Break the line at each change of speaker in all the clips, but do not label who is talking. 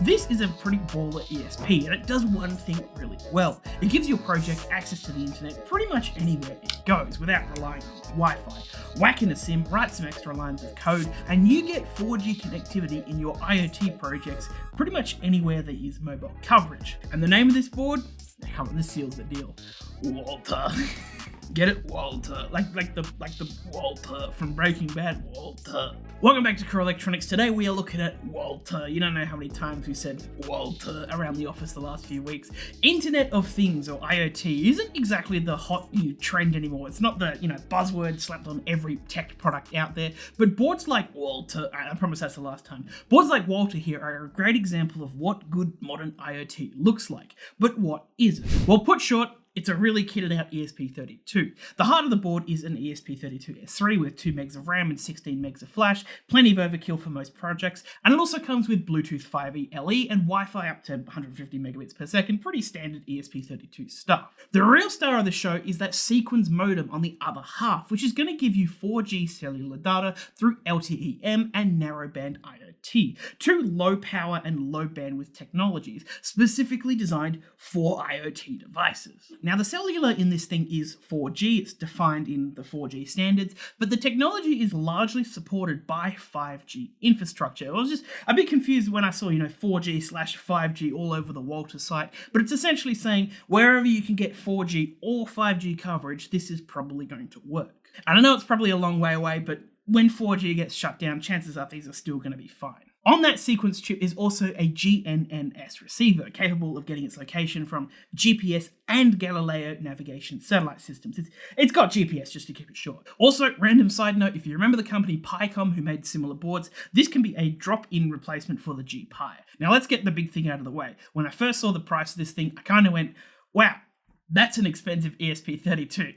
This is a pretty baller ESP, and it does one thing really well. It gives your project access to the internet pretty much anywhere it goes without relying on Wi-Fi. Whack in a SIM, write some extra lines of code, and you get 4G connectivity in your IoT projects pretty much anywhere there is mobile coverage. And the name of this board? Come on, this seals the deal. Walter. Get it? Walter. Like the Walter from Breaking Bad. Walter. Welcome back to Core Electronics. Today we are looking at Walter. You don't know how many times we said Walter around the office the last few weeks. Internet of Things, or IoT, isn't exactly the hot new trend anymore. It's not the, buzzword slapped on every tech product out there. But boards like Walter, I promise that's the last time. Boards like Walter here are a great example of what good modern IoT looks like. But what is it? Well, put short, it's a really kitted out ESP32. The heart of the board is an ESP32S3 with 2 megs of RAM and 16 megs of flash, plenty of overkill for most projects, and it also comes with Bluetooth 5E LE and Wi-Fi up to 150 megabits per second, pretty standard ESP32 stuff. The real star of the show is that Sequence modem on the other half, which is going to give you 4G cellular data through LTE M and narrowband IoT, 2 low power and low bandwidth technologies specifically designed for IoT devices. Now, the cellular in this thing is 4G, it's defined in the 4G standards, but the technology is largely supported by 5G infrastructure. I was just a bit confused when I saw, 4G/5G all over the Walter site, but it's essentially saying wherever you can get 4G or 5G coverage, this is probably going to work. And I know it's probably a long way away, but when 4G gets shut down, chances are these are still going to be fine. On that Sequence chip is also a GNSS receiver, capable of getting its location from GPS and Galileo navigation satellite systems. It's got GPS, just to keep it short. Also, random side note, if you remember the company Picom, who made similar boards, this can be a drop-in replacement for the G-Pi. Now let's get the big thing out of the way. When I first saw the price of this thing, I kind of went, wow, that's an expensive ESP32.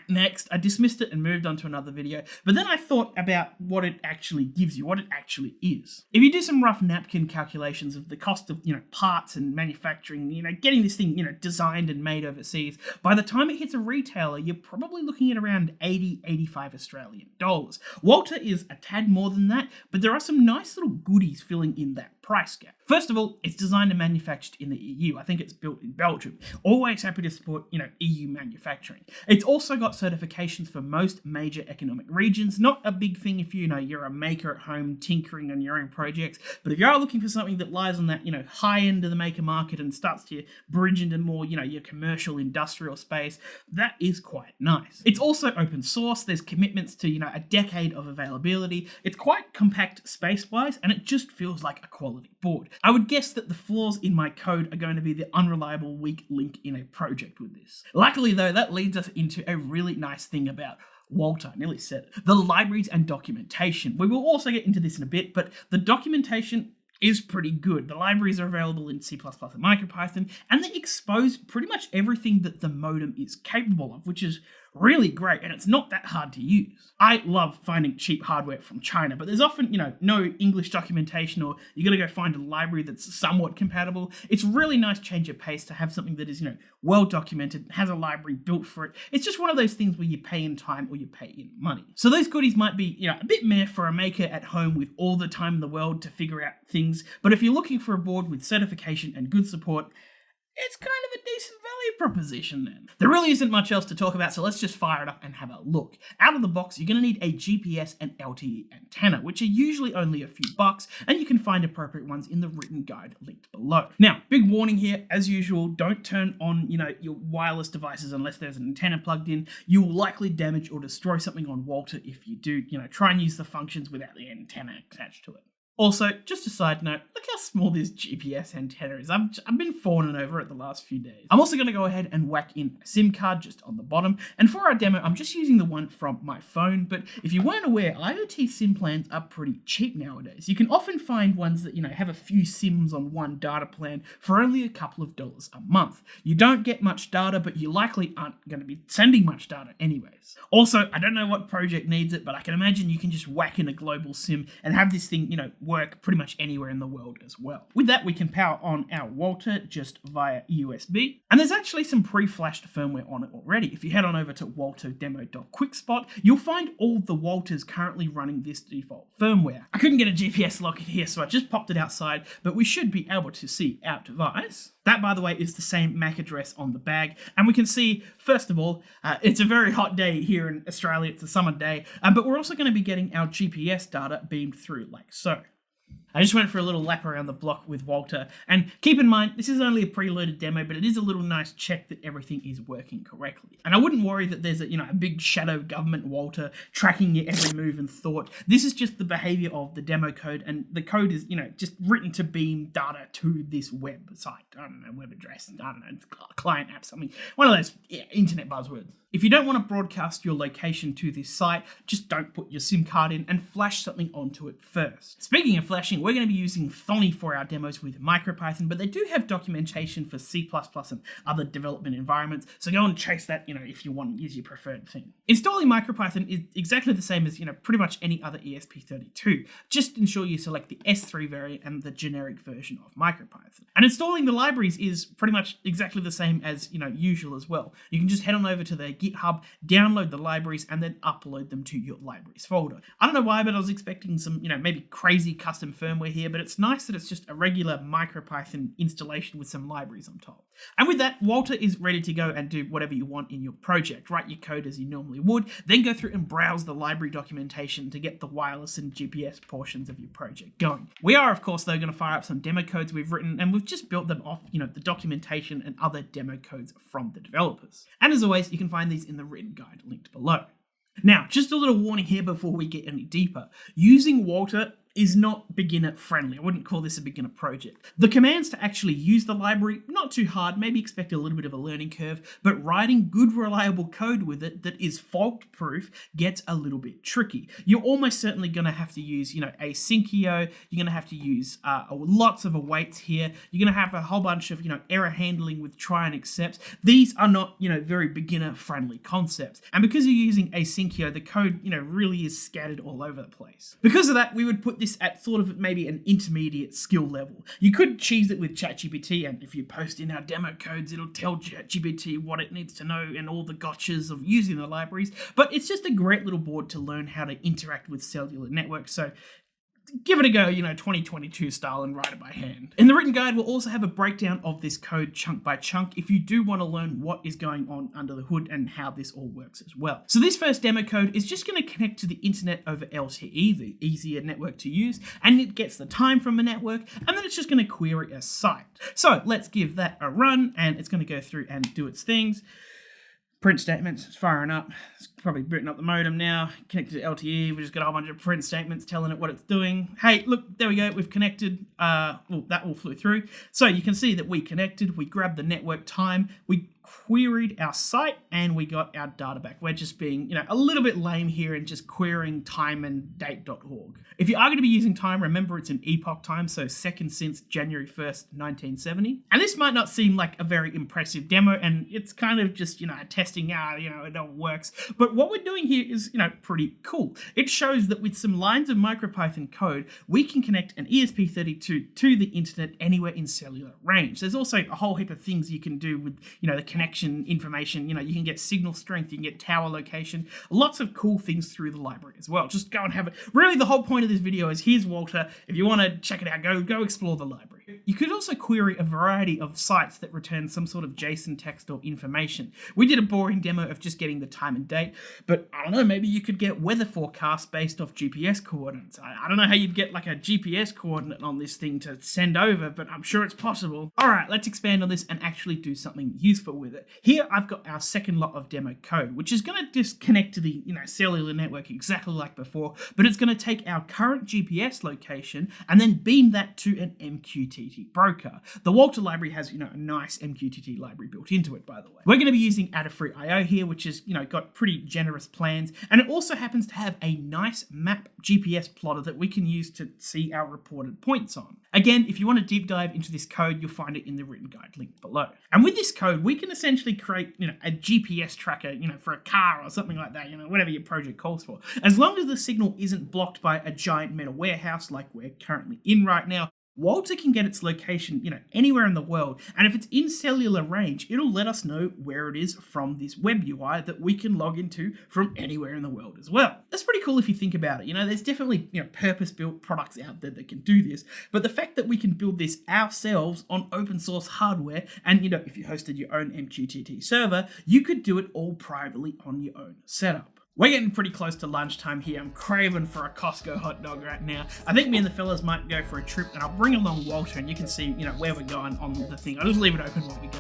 Next, I dismissed it and moved on to another video, but then I thought about what it actually gives you, what it actually is. If you do some rough napkin calculations of the cost of, parts and manufacturing, getting this thing, designed and made overseas, by the time it hits a retailer, you're probably looking at around 85 Australian dollars. Walter is a tad more than that, but there are some nice little goodies filling in that price gap. First of all, it's designed and manufactured in the EU. I think it's built in Belgium. Always happy to support, EU manufacturing. It's also got certifications for most major economic regions. Not a big thing if you're a maker at home tinkering on your own projects, but if you are looking for something that lies on that, high end of the maker market and starts to bridge into more, your commercial industrial space, that is quite nice. It's also open source. There's commitments to, a decade of availability. It's quite compact space-wise, and it just feels like a quality board. I would guess that the flaws in my code are going to be the unreliable weak link in a project with this. Luckily though, that leads us into a really nice thing about Walter, I nearly said it. The libraries and documentation. We will also get into this in a bit, but the documentation is pretty good. The libraries are available in C++ and MicroPython, and they expose pretty much everything that the modem is capable of, which is really great, and it's not that hard to use. I love finding cheap hardware from China, but there's often, no English documentation, or you gotta go find a library that's somewhat compatible. It's really nice change of pace to have something that is, well documented, has a library built for it. It's just one of those things where you pay in time or you pay in money. So those goodies might be, a bit meh for a maker at home with all the time in the world to figure out things, but if you're looking for a board with certification and good support, it's kind of a decent value proposition then. There really isn't much else to talk about, so let's just fire it up and have a look. Out of the box, you're going to need a GPS and LTE antenna, which are usually only a few bucks, and you can find appropriate ones in the written guide linked below. Now, big warning here, as usual, don't turn on, your wireless devices unless there's an antenna plugged in. You will likely damage or destroy something on Walter if you do, try and use the functions without the antenna attached to it. Also, just a side note, look how small this GPS antenna is. I've been fawning over it the last few days. I'm also going to go ahead and whack in a SIM card just on the bottom. And for our demo, I'm just using the one from my phone. But if you weren't aware, IoT SIM plans are pretty cheap nowadays. You can often find ones that, have a few SIMs on one data plan for only a couple of dollars a month. You don't get much data, but you likely aren't going to be sending much data anyways. Also, I don't know what project needs it, but I can imagine you can just whack in a global SIM and have this thing, work pretty much anywhere in the world as well. With that, we can power on our Walter just via USB, and there's actually some pre-flashed firmware on it already. If you head on over to walterdemo.quickspot, you'll find all the Walters currently running this default firmware. I couldn't get a GPS lock in here, so I just popped it outside, but we should be able to see our device. That, by the way, is the same MAC address on the bag, and we can see, first of all, it's a very hot day here in Australia, it's a summer day, but we're also going to be getting our GPS data beamed through like so. I just went for a little lap around the block with Walter, and keep in mind, this is only a preloaded demo, but it is a little nice check that everything is working correctly. And I wouldn't worry that there's a big shadow government Walter tracking your every move and thought. This is just the behavior of the demo code, and the code is, just written to beam data to this website. I don't know, web address, I don't know, client app, something, one of those internet buzzwords. If you don't want to broadcast your location to this site, just don't put your SIM card in and flash something onto it first. Speaking of flashing, we're going to be using Thonny for our demos with MicroPython, but they do have documentation for C++ and other development environments, so go and chase that, if you want to use your preferred thing. Installing MicroPython is exactly the same as, pretty much any other ESP32. Just ensure you select the S3 variant and the generic version of MicroPython. And installing the libraries is pretty much exactly the same as, usual as well. You can just head on over to their GitHub, download the libraries, and then upload them to your libraries folder. I don't know why, but I was expecting some, maybe crazy custom firmware here, but it's nice that it's just a regular MicroPython installation with some libraries on top. And with that, Walter is ready to go and do whatever you want in your project. Write your code as you normally would, then go through and browse the library documentation to get the wireless and GPS portions of your project going. We are, of course, though, going to fire up some demo codes we've written, and we've just built them off, the documentation and other demo codes from the developers. And as always, you can find these in the written guide linked below. Now, just a little warning here before we get any deeper. Using Walter is not beginner friendly. I wouldn't call this a beginner project. The commands to actually use the library, not too hard, maybe expect a little bit of a learning curve, but writing good reliable code with it that is fault proof gets a little bit tricky. You're almost certainly going to have to use, asyncio, you're going to have to use lots of awaits here, you're going to have a whole bunch of, error handling with try and accepts. These are not, very beginner friendly concepts. And because you're using asyncio, the code, really is scattered all over the place. Because of that, we would put this at sort of maybe an intermediate skill level. You could cheese it with ChatGPT, and if you post in our demo codes, it'll tell ChatGPT what it needs to know and all the gotchas of using the libraries, but it's just a great little board to learn how to interact with cellular networks, so give it a go, 2022 style, and write it by hand. In the written guide, we'll also have a breakdown of this code chunk by chunk if you do want to learn what is going on under the hood and how this all works as well. So this first demo code is just going to connect to the internet over LTE, the easier network to use, and it gets the time from a network, and then it's just going to query a site. So let's give that a run, and it's going to go through and do its things. Print statements, it's firing up. It's probably booting up the modem now. Connected to LTE, we just got a whole bunch of print statements telling it what it's doing. Hey, look, there we go, we've connected. That all flew through. So you can see that we connected, we grabbed the network time, we queried our site, and we got our data back. We're just being, a little bit lame here and just querying time and date.org. If you are going to be using time, remember it's an epoch time, so second since January 1st, 1970. And this might not seem like a very impressive demo, and it's kind of just, testing out, it all works. But what we're doing here is, pretty cool. It shows that with some lines of MicroPython code, we can connect an ESP32 to the internet anywhere in cellular range. There's also a whole heap of things you can do with, the connection information. You can get signal strength, you can get tower location, lots of cool things through the library as well. Just go and have it. Really, the whole point of this video is here's Walter. If you want to check it out, go explore the library. You could also query a variety of sites that return some sort of JSON text or information. We did a boring demo of just getting the time and date, but I don't know, maybe you could get weather forecasts based off GPS coordinates. I don't know how you'd get like a GPS coordinate on this thing to send over, but I'm sure it's possible. All right, let's expand on this and actually do something useful with it. Here I've got our second lot of demo code, which is going to just connect to the cellular network exactly like before, but it's going to take our current GPS location and then beam that to an MQTT MQTT broker. The Walter library has, a nice MQTT library built into it, by the way. We're going to be using Adafruit IO here, which is, got pretty generous plans, and it also happens to have a nice map GPS plotter that we can use to see our reported points on. Again, if you want to deep dive into this code, you'll find it in the written guide link below. And with this code, we can essentially create, a GPS tracker, for a car or something like that, whatever your project calls for. As long as the signal isn't blocked by a giant metal warehouse like we're currently in right now, Walter can get its location, anywhere in the world, and if it's in cellular range, it'll let us know where it is from this web UI that we can log into from anywhere in the world as well. That's pretty cool if you think about it. There's definitely, purpose-built products out there that can do this, but the fact that we can build this ourselves on open source hardware, and, if you hosted your own MQTT server, you could do it all privately on your own setup. We're getting pretty close to lunchtime here. I'm craving for a Costco hot dog right now. I think me and the fellas might go for a trip, and I'll bring along Walter, and you can see, where we're going on the thing. I'll just leave it open while we go.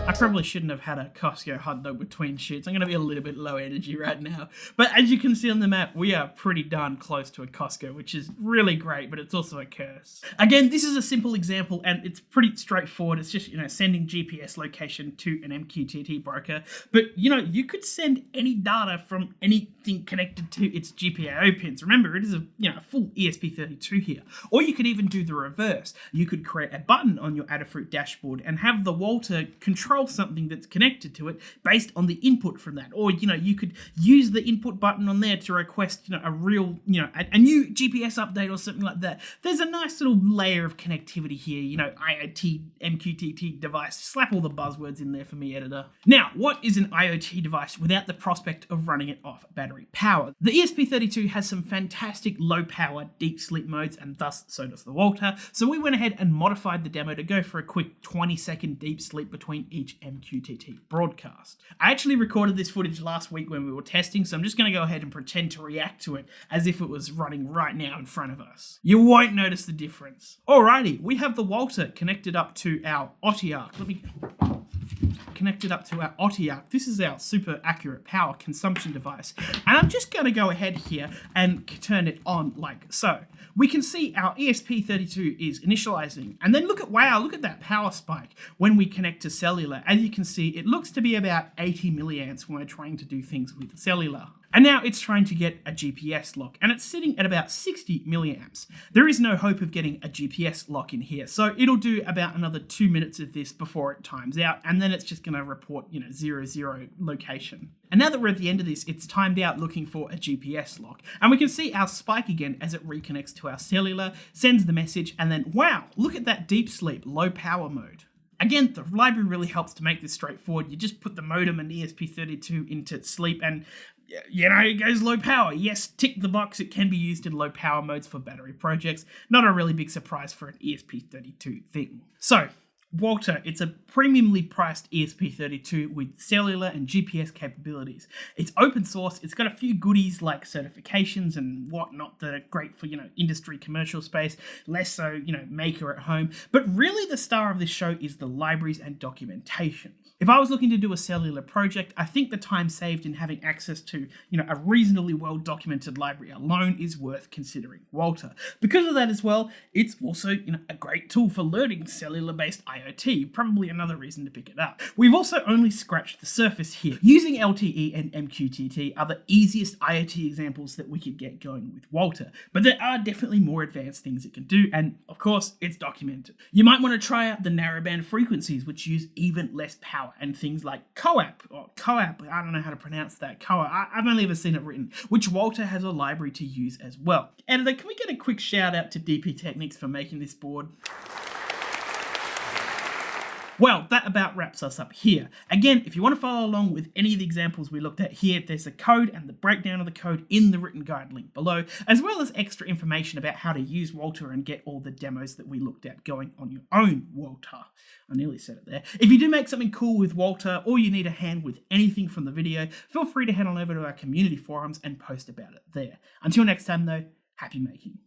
I probably shouldn't have had a Costco hot dog between shoots. I'm going to be a little bit low energy right now. But as you can see on the map, we are pretty darn close to a Costco, which is really great, but it's also a curse. Again, this is a simple example, and it's pretty straightforward. It's just, sending GPS location to an MQTT broker. But, you could send any data from anything connected to its GPIO pins. Remember, it is a full ESP32 here. Or you could even do the reverse. You could create a button on your Adafruit dashboard and have the Walter control something that's connected to it based on the input from that. Or, you could use the input button on there to request, a real, a new GPS update or something like that. There's a nice little layer of connectivity here, IoT, MQTT device. Slap all the buzzwords in there for me, editor. Now, what is an IoT device without the prospect of running it off battery power? The ESP32 has some fantastic low power deep sleep modes, and thus so does the Walter. So we went ahead and modified the demo to go for a quick 20-second deep sleep between each MQTT broadcast. I actually recorded this footage last week when we were testing, so I'm just going to go ahead and pretend to react to it as if it was running right now in front of us. You won't notice the difference. Alrighty, we have the Walter connected up to our OTIARC. Connected up to our OTIARC. This is our super accurate power consumption device. And I'm just going to go ahead here and turn it on like so. We can see our ESP32 is initializing. And then look at that power spike when we connect to cellular. As you can see, it looks to be about 80 milliamps when we're trying to do things with cellular. And now it's trying to get a GPS lock, and it's sitting at about 60 milliamps. There is no hope of getting a GPS lock in here, so it'll do about another 2 minutes of this before it times out, and then it's just going to report, 00 location. And now that we're at the end of this, it's timed out looking for a GPS lock. And we can see our spike again as it reconnects to our cellular, sends the message, and then, wow, look at that deep sleep, low power mode. Again, the library really helps to make this straightforward. You just put the modem and ESP32 into sleep and it goes low power. Yes, tick the box. It can be used in low power modes for battery projects. Not a really big surprise for an ESP32 thing. So, Walter, it's a premiumly priced ESP32 with cellular and GPS capabilities. It's open source, it's got a few goodies like certifications and whatnot that are great for, industry commercial space, less so, maker at home. But really the star of this show is the libraries and documentation. If I was looking to do a cellular project, I think the time saved in having access to, a reasonably well-documented library alone is worth considering Walter. Because of that as well, it's also, a great tool for learning cellular-based IoT, probably another reason to pick it up. We've also only scratched the surface here. Using LTE and MQTT are the easiest IoT examples that we could get going with Walter, but there are definitely more advanced things it can do, and of course, it's documented. You might want to try out the narrowband frequencies, which use even less power, and things like CoAP, I don't know how to pronounce that, I've only ever seen it written, which Walter has a library to use as well. Editor, can we get a quick shout out to DP Technics for making this board? Well, that about wraps us up here. Again, if you want to follow along with any of the examples we looked at here, there's the code and the breakdown of the code in the written guide link below, as well as extra information about how to use Walter and get all the demos that we looked at going on your own Walter. I nearly said it there. If you do make something cool with Walter, or you need a hand with anything from the video, feel free to head on over to our community forums and post about it there. Until next time though, happy making.